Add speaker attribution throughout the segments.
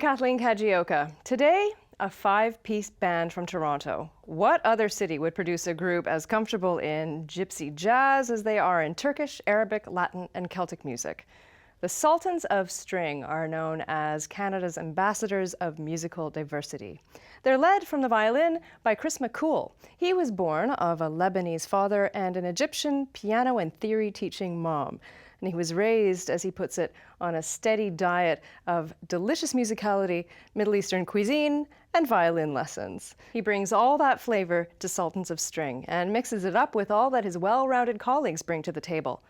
Speaker 1: Kathleen Kajioka. Today, a five-piece band from Toronto. What other city would produce a group as comfortable in gypsy jazz as they are in Turkish, Arabic, Latin, and Celtic music? The Sultans of String are known as Canada's ambassadors of musical diversity. They're led from the violin by Chris McCool. He was born of a Lebanese father and an Egyptian piano and theory teaching mom. And he was raised, as he puts it, on a steady diet of delicious musicality, Middle Eastern cuisine, and violin lessons. He brings all that flavor to Sultans of String and mixes it up with all that his well-rounded colleagues bring to the table.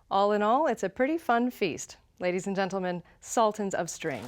Speaker 1: All in all, it's a pretty fun feast. Ladies and gentlemen, Sultans of String.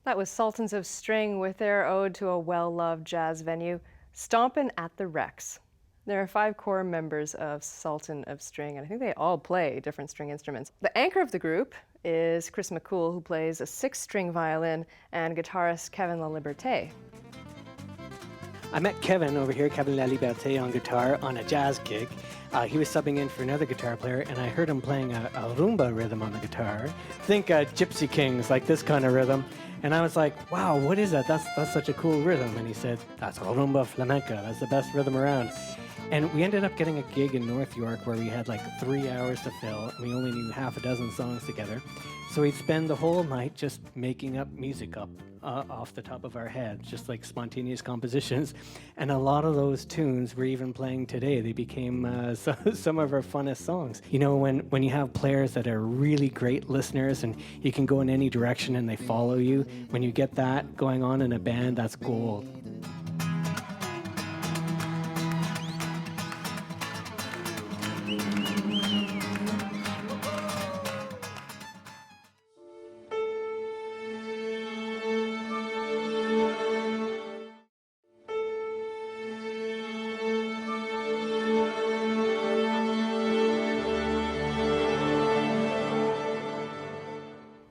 Speaker 1: That was Sultans of String with their ode to a well-loved jazz venue, Stompin' at the Rex. There are 5 core members of Sultan of String, and I think they all play different string instruments. The anchor of the group is Chris McCool, who plays a 6-string violin, and guitarist Kevin LaLiberte.
Speaker 2: I met Kevin over here, Kevin LaLiberte, on guitar on a jazz gig. He was subbing in for another guitar player, and I heard him playing a rumba rhythm on the guitar. Think Gypsy Kings, like this kind of rhythm. And I was like, wow, what is that? That's such a cool rhythm. And he said, that's rumba flamenca. That's the best rhythm around. And we ended up getting a gig in North York where we had like 3 hours to fill, and we only knew half a dozen songs together. So we'd spend the whole night just making up music up off the top of our heads, just like spontaneous compositions. And a lot of those tunes we're even playing today. They became some of our funnest songs. You know, when you have players that are really great listeners and you can go in any direction and they follow you, when you get that going on in a band, that's gold.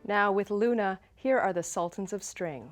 Speaker 1: Now with Luna, here are the Sultans of String.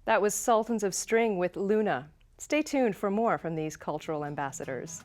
Speaker 1: That was Sultans of String with Luna. Stay tuned for more from these cultural ambassadors.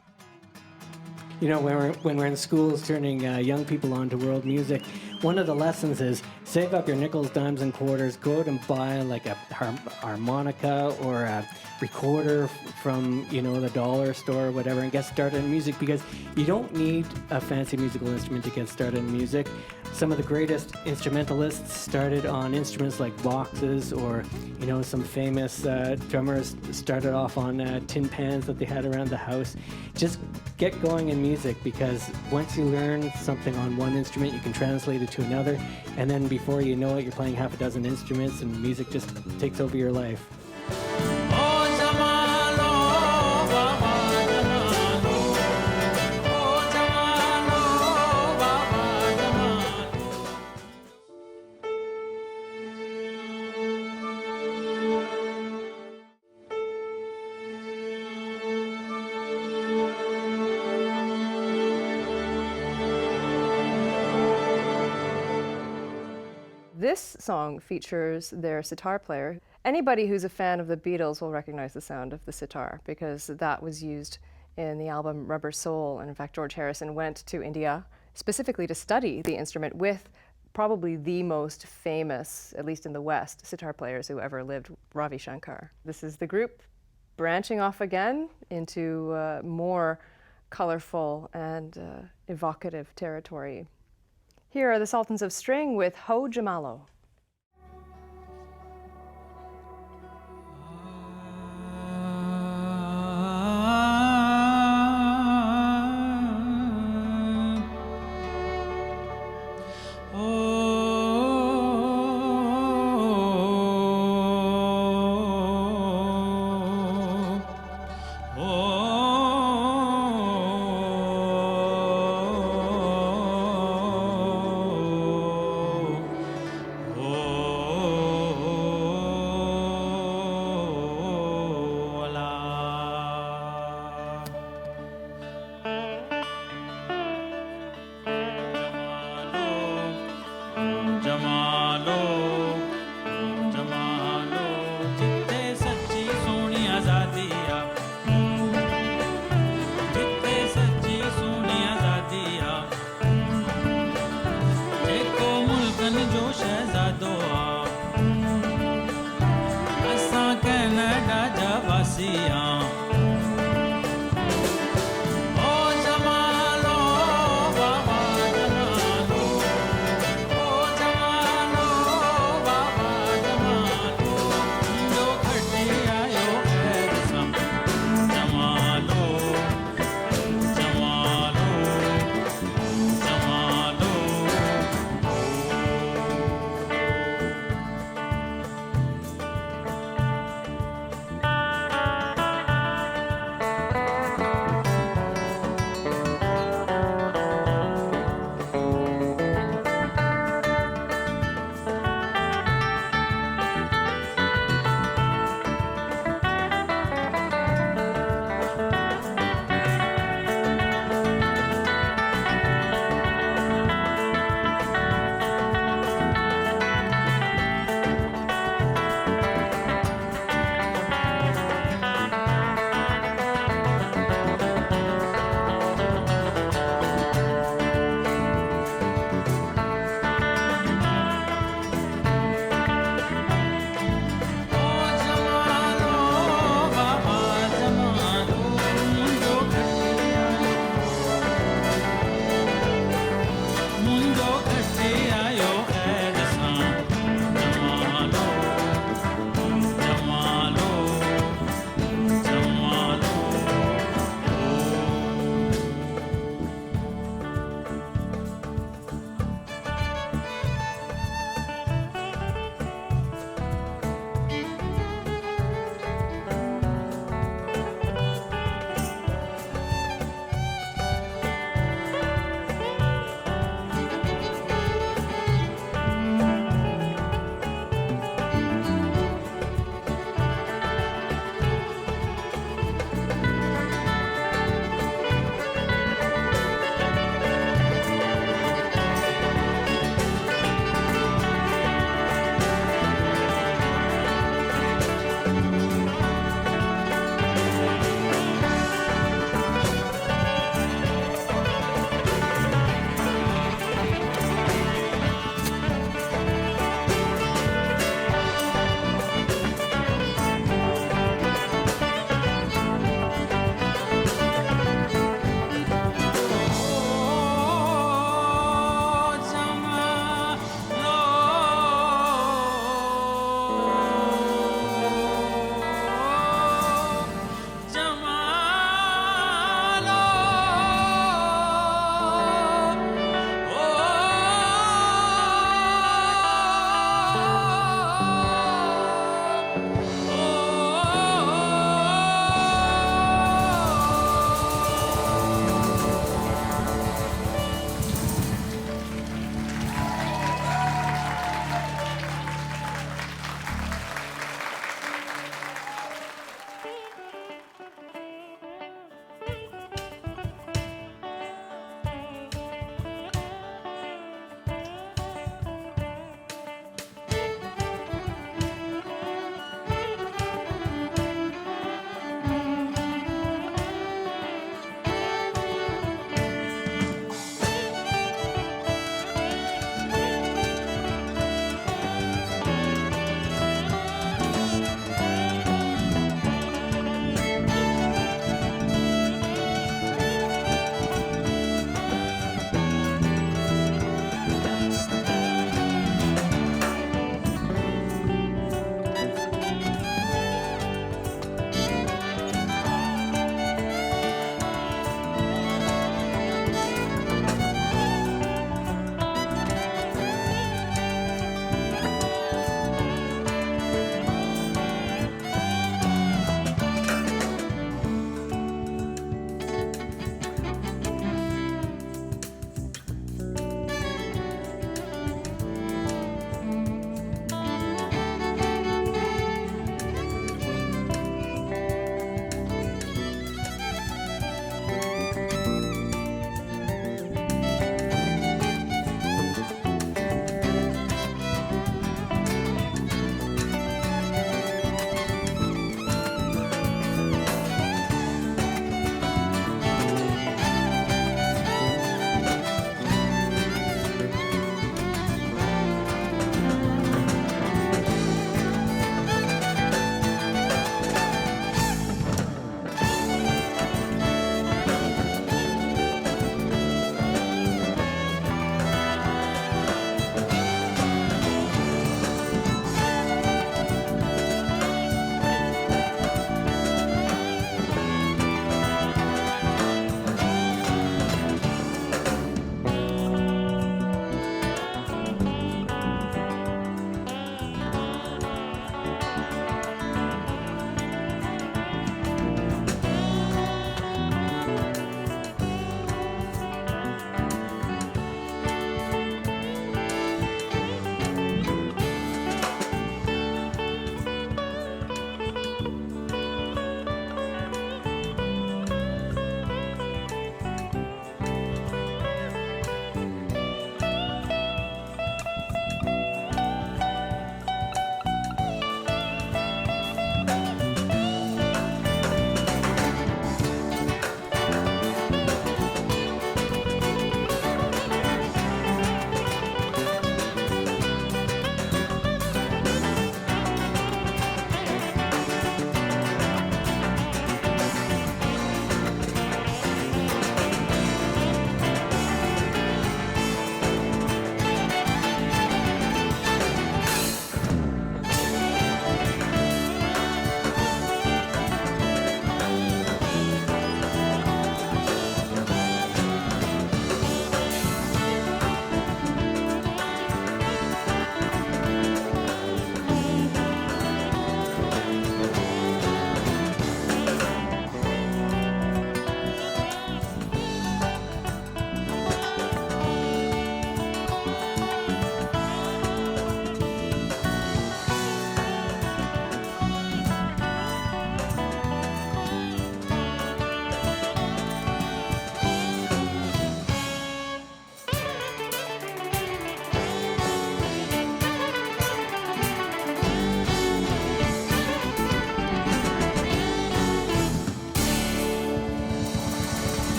Speaker 2: You know, when we're in schools turning young people on to world music, one of the lessons is save up your nickels, dimes, and quarters. Go out and buy like a harmonica or a recorder from, you know, the dollar store or whatever, and get started in music, because you don't need a fancy musical instrument to get started in music. Some of the greatest instrumentalists started on instruments like boxes, or, you know, some famous drummers started off on tin pans that they had around the house. Just get going in music, because once you learn something on one instrument, you can translate it to another, and then before you know it, you're playing half a dozen instruments, and music just takes over your life.
Speaker 1: This song features their sitar player. Anybody who's a fan of the Beatles will recognize the sound of the sitar, because that was used in the album Rubber Soul. And in fact, George Harrison went to India specifically to study the instrument with probably the most famous, at least in the West, sitar players who ever lived, Ravi Shankar. This is the group branching off again into more colorful and evocative territory. Here are the Sultans of String with Ho Jamalo.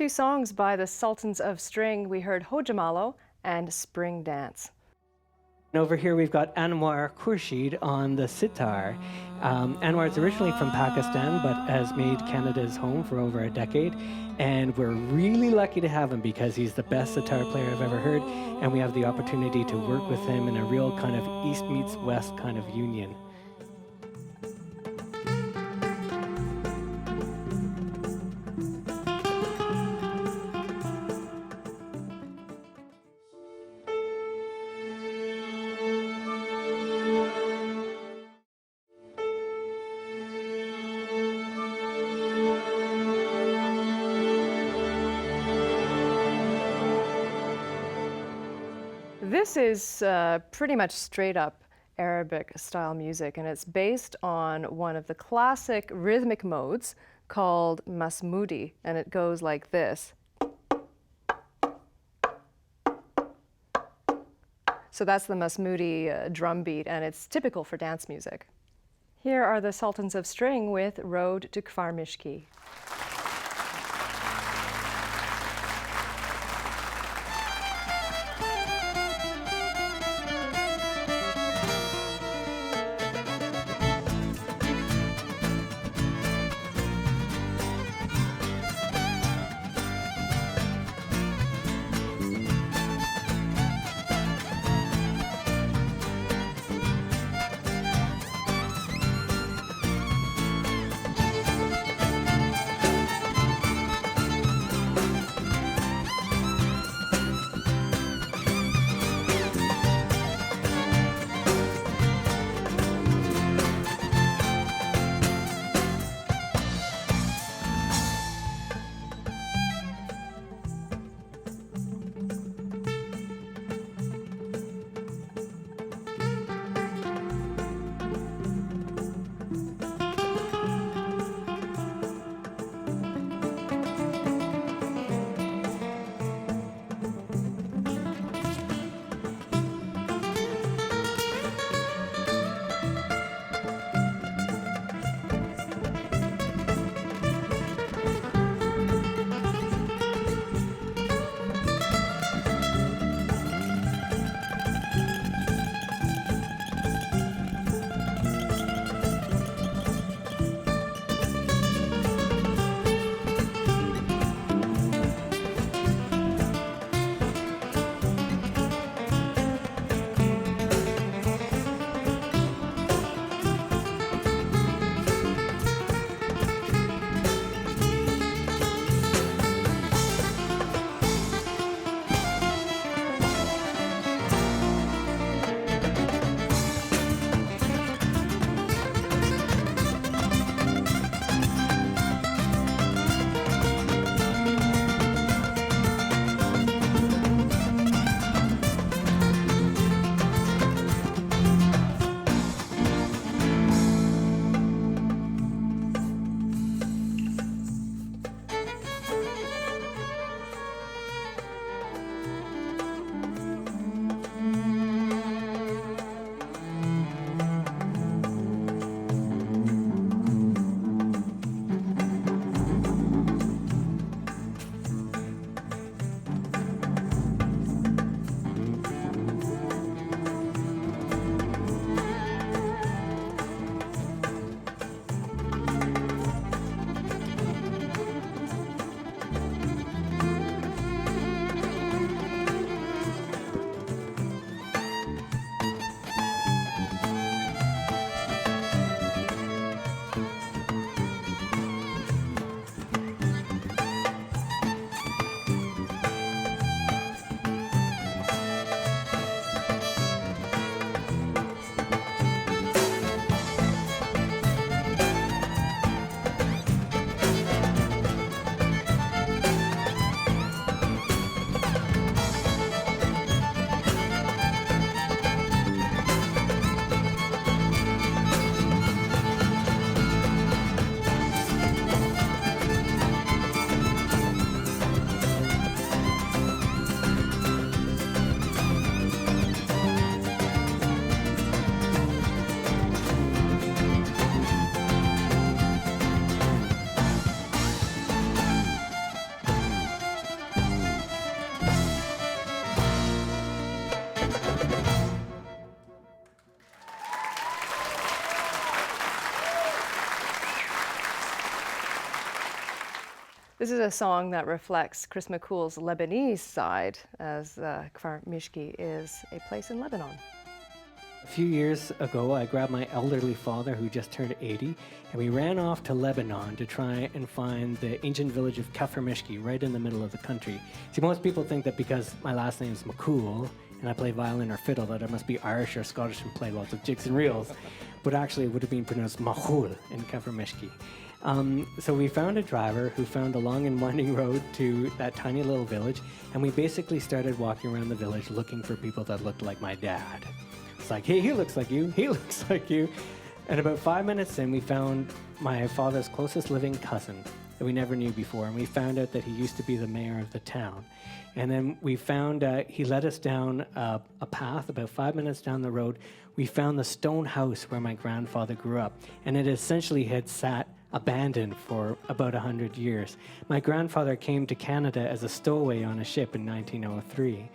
Speaker 1: two songs by the Sultans of String. We heard Hojamalo and Spring Dance.
Speaker 2: And over here we've got Anwar Khurshid on the sitar. Anwar is originally from Pakistan, but has made Canada's home for over a decade. And we're really lucky to have him because he's the best sitar player I've ever heard. And we have the opportunity to work with him in a real kind of East meets West kind of union.
Speaker 1: This is pretty much straight up Arabic style music, and it's based on one of the classic rhythmic modes called Masmoudi, and it goes like this. So that's the Masmoudi drum beat, and it's typical for dance music. Here are the Sultans of String with Road to Kfar Mishki. This is a song that reflects Chris McCool's Lebanese side, as Kfar Mishki is a place in Lebanon.
Speaker 2: A few years ago, I grabbed my elderly father, who just turned 80, and we ran off to Lebanon to try and find the ancient village of Kfar Mishki, right in the middle of the country. See, most people think that because my last name is McCool, and I play violin or fiddle, that I must be Irish or Scottish and play lots of jigs and reels, but actually it would have been pronounced Mahul in Kfar Mishki. So we found a driver who found a long and winding road to that tiny little village, and we basically started walking around the village looking for people that looked like my dad. It's like, hey, he looks like you, he looks like you. And about 5 minutes in, we found my father's closest living cousin that we never knew before, and we found out that he used to be the mayor of the town. And then we found, he led us down a path about 5 minutes down the road. We found the stone house where my grandfather grew up, and it essentially had sat abandoned for about 100 years. My grandfather came to Canada as a stowaway on a ship in 1903.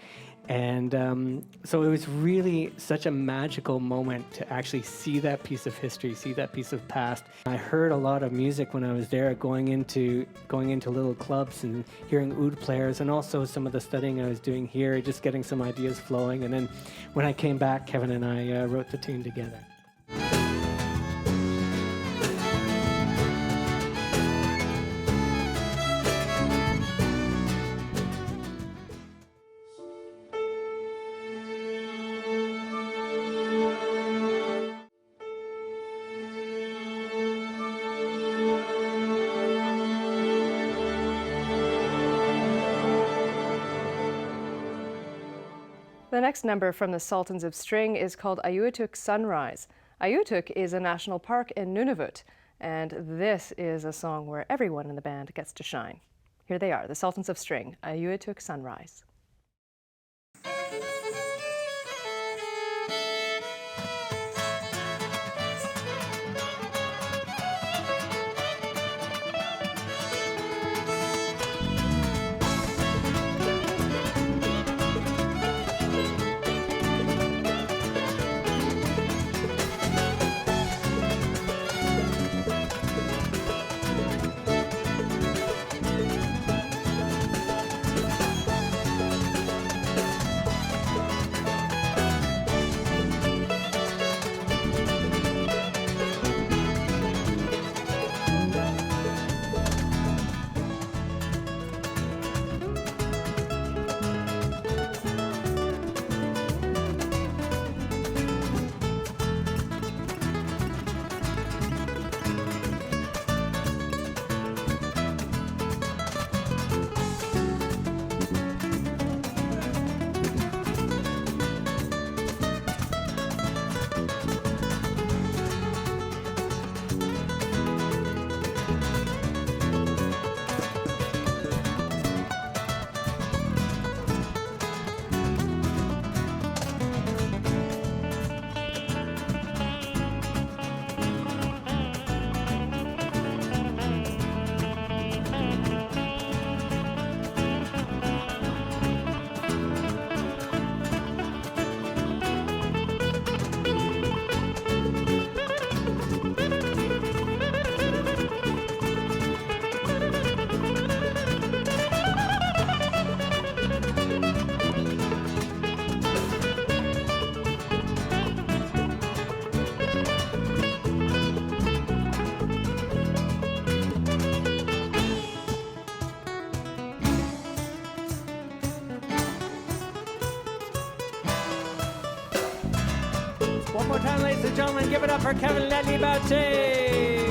Speaker 2: And so it was really such a magical moment to actually see that piece of history, see that piece of past. I heard a lot of music when I was there, going into little clubs and hearing oud players, and also some of the studying I was doing here, just getting some ideas flowing. And then when I came back, Kevin and I wrote the tune together.
Speaker 1: The next number from the Sultans of String is called Ayutuk Sunrise. Ayutuk is a national park in Nunavut, and this is a song where everyone in the band gets to shine. Here they are, the Sultans of String, Ayutuk Sunrise.
Speaker 2: One more time, ladies and gentlemen, give it up for Kevin Lally-Bauté.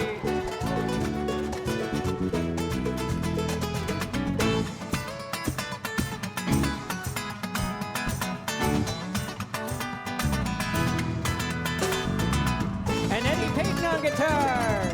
Speaker 2: And Eddie Payton on guitar.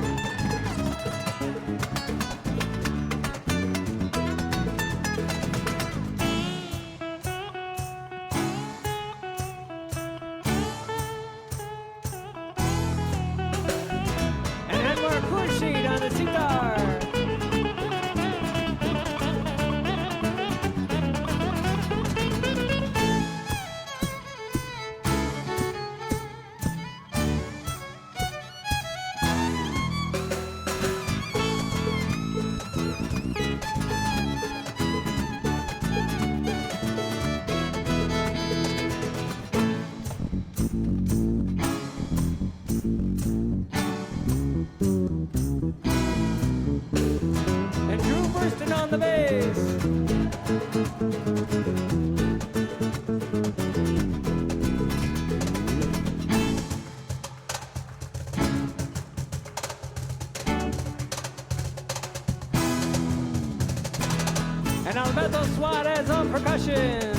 Speaker 2: Beto Suarez on percussion.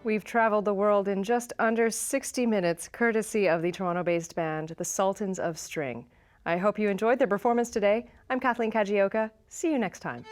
Speaker 1: We've traveled the world in just under 60 minutes, courtesy of the Toronto-based band, the Sultans of String. I hope you enjoyed their performance today. I'm Kathleen Kajioka. See you next time.